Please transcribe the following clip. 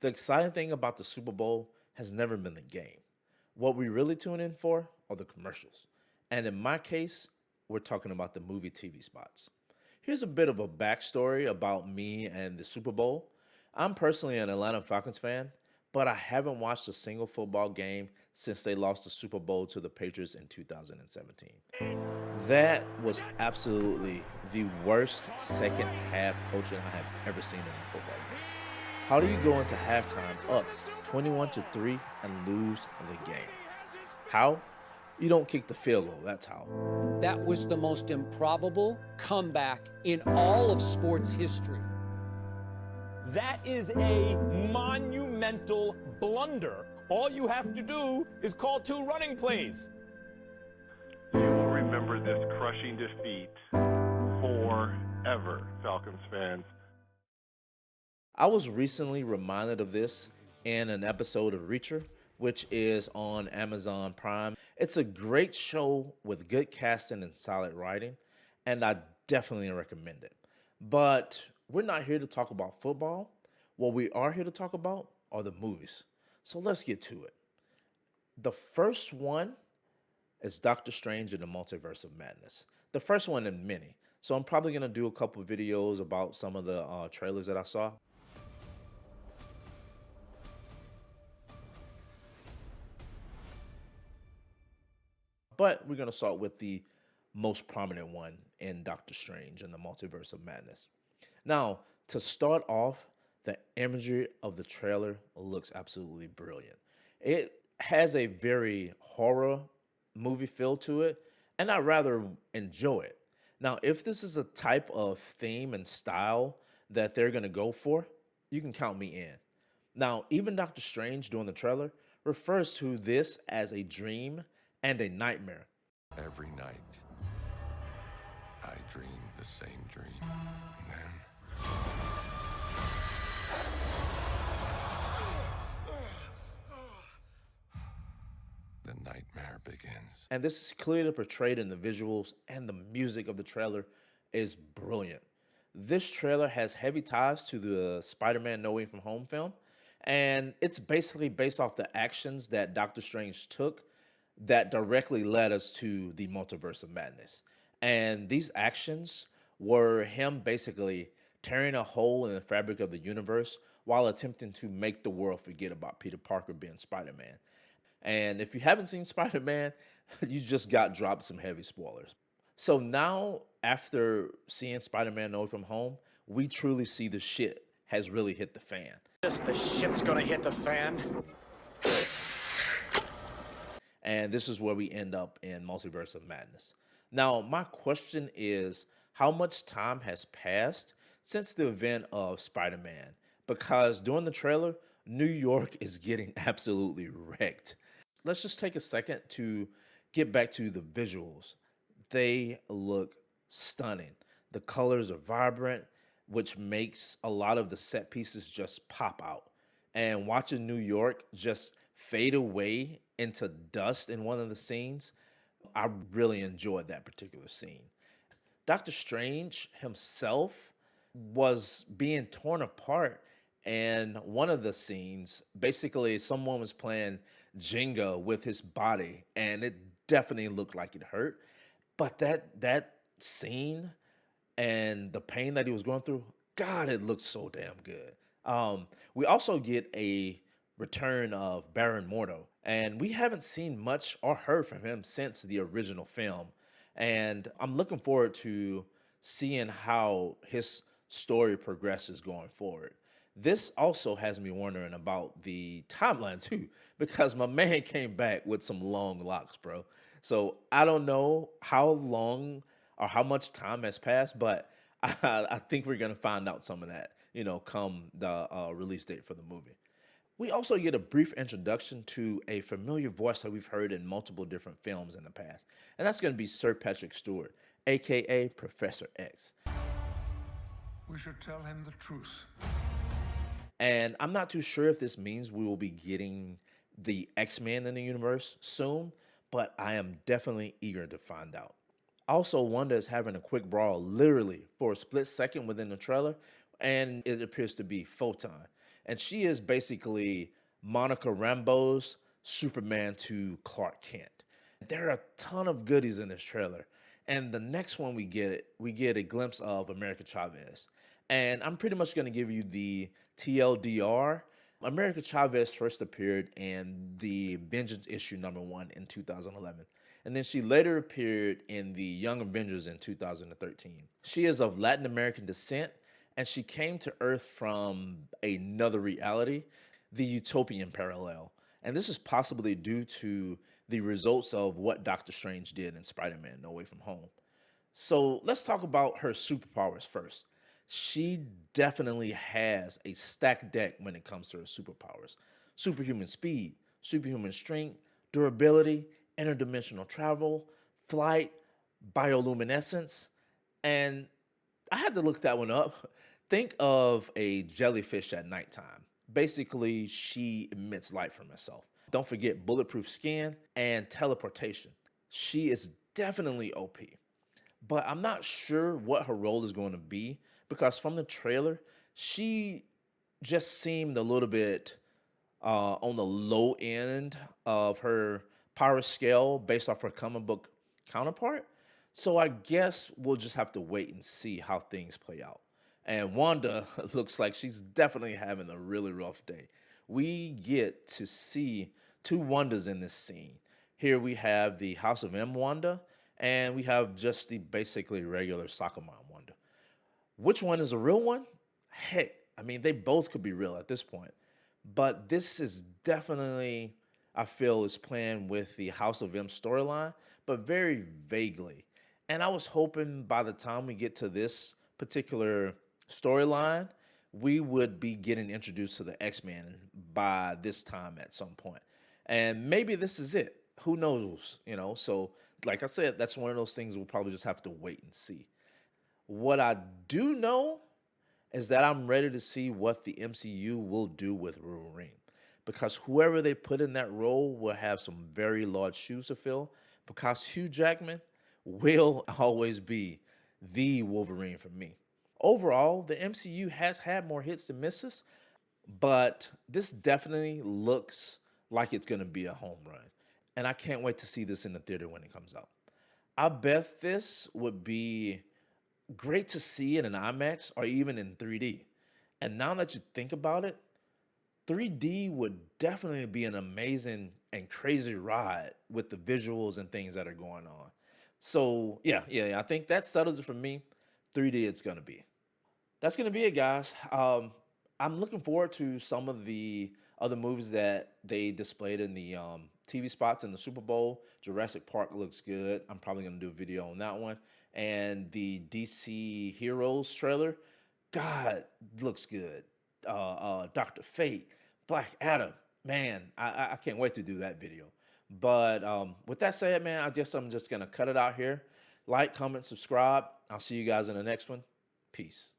The exciting thing about the Super Bowl has never been the game. What we really tune in for are the commercials. And in my case, we're talking about the movie TV spots. Here's a bit of a backstory about me and the Super Bowl. I'm personally an Atlanta Falcons fan, but I haven't watched a single football game since they lost the Super Bowl to the Patriots in 2017. That was absolutely the worst second half coaching I have ever seen in a football game. How do you go into halftime up 21-3 and lose the game? How? You don't kick the field goal, that's how. That was the most improbable comeback in all of sports history. That is a monumental blunder. All you have to do is call 2 running plays. You will remember this crushing defeat forever, Falcons fans. I was recently reminded of this in an episode of Reacher, which is on Amazon Prime. It's a great show with good casting and solid writing, and I definitely recommend it. But we're not here to talk about football. What we are here to talk about are the movies. So let's get to it. The first one is Doctor Strange in the Multiverse of Madness. The first one in many. So I'm probably going to do a couple of videos about some of the trailers that I saw. But we're going to start with the most prominent one in Doctor Strange and the Multiverse of Madness. Now, to start off, the imagery of the trailer looks absolutely brilliant. It has a very horror movie feel to it, and I rather enjoy it. Now, if this is a type of theme and style that they're going to go for, you can count me in. Now, even Doctor Strange during the trailer refers to this as a dream and a nightmare. Every night, I dream the same dream. And then... the nightmare begins. And this is clearly portrayed in the visuals, and the music of the trailer is brilliant. This trailer has heavy ties to the Spider-Man No Way From Home film, and it's basically based off the actions that Doctor Strange took that directly led us to the Multiverse of Madness. And these actions were him basically tearing a hole in the fabric of the universe while attempting to make the world forget about Peter Parker being Spider-Man. And if you haven't seen Spider-Man, you just got dropped some heavy spoilers. So now, after seeing Spider-Man No Way From Home, we truly see the shit has really hit the fan. The shit's gonna hit the fan. And this is where we end up in Multiverse of Madness. Now, my question is, how much time has passed since the event of Spider-Man? Because during the trailer, New York is getting absolutely wrecked. Let's just take a second to get back to the visuals. They look stunning. The colors are vibrant, which makes a lot of the set pieces just pop out. And watching New York just fade away into dust in one of the scenes, I really enjoyed that particular scene. Doctor Strange himself was being torn apart, and one of the scenes, basically someone was playing Jenga with his body, and it definitely looked like it hurt. But that scene and the pain that he was going through, God, it looked so damn good. We also get a return of Baron Mordo, and we haven't seen much or heard from him since the original film. And I'm looking forward to seeing how his story progresses going forward. This also has me wondering about the timeline too, because my man came back with some long locks, bro. So I don't know how long or how much time has passed, but I think we're gonna find out some of that, come the release date for the movie. We also get a brief introduction to a familiar voice that we've heard in multiple different films in the past, and that's going to be Sir Patrick Stewart, aka Professor X. We should tell him the truth. And I'm not too sure if this means we will be getting the X-Men in the universe soon, but I am definitely eager to find out. Also, Wanda is having a quick brawl literally for a split second within the trailer, and it appears to be Photon. And she is basically Monica Rambeau's Superman to Clark Kent. There are a ton of goodies in this trailer. And the next one we get a glimpse of America Chavez. And I'm pretty much going to give you the TLDR. America Chavez first appeared in the Vengeance issue #1 in 2011. And then she later appeared in the Young Avengers in 2013. She is of Latin American descent, and she came to Earth from another reality, the Utopian parallel. And this is possibly due to the results of what Doctor Strange did in Spider-Man No Way From Home. So let's talk about her superpowers first. She definitely has a stacked deck when it comes to her superpowers. Superhuman speed, superhuman strength, durability, interdimensional travel, flight, bioluminescence, and I had to look that one up. Think of a jellyfish at nighttime. Basically, she emits light from herself. Don't forget bulletproof skin and teleportation. She is definitely OP, but I'm not sure what her role is going to be because from the trailer, she just seemed a little bit on the low end of her power scale based off her comic book counterpart. So I guess we'll just have to wait and see how things play out. And Wanda looks like she's definitely having a really rough day. We get to see two Wandas in this scene. Here we have the House of M Wanda, and we have just the basically regular soccer mom Wanda. Which one is a real one? Heck, I mean, they both could be real at this point. But this is definitely, I feel, is playing with the House of M storyline, but very vaguely. And I was hoping by the time we get to this particular storyline, we would be getting introduced to the X-Men by this time at some point. And maybe this is it. Who knows? You know, so like I said, that's one of those things we'll probably just have to wait and see. What I do know is that I'm ready to see what the MCU will do with Wolverine. Because whoever they put in that role will have some very large shoes to fill. Because Hugh Jackman will always be the Wolverine for me. Overall, the MCU has had more hits than misses, but this definitely looks like it's going to be a home run. And I can't wait to see this in the theater when it comes out. I bet this would be great to see in an IMAX or even in 3D. And now that you think about it, 3D would definitely be an amazing and crazy ride with the visuals and things that are going on. So yeah, I think that settles it for me. 3D it's gonna be. That's gonna be it, guys. I'm looking forward to some of the other movies that they displayed in the TV spots in the Super Bowl. Jurassic Park looks good. I'm probably gonna do a video on that one. And the DC Heroes trailer, God, looks good. Dr. Fate, Black Adam, man, I can't wait to do that video. But with that said, man, I guess I'm just gonna cut it out here. Like, comment, subscribe. I'll see you guys in the next one. Peace.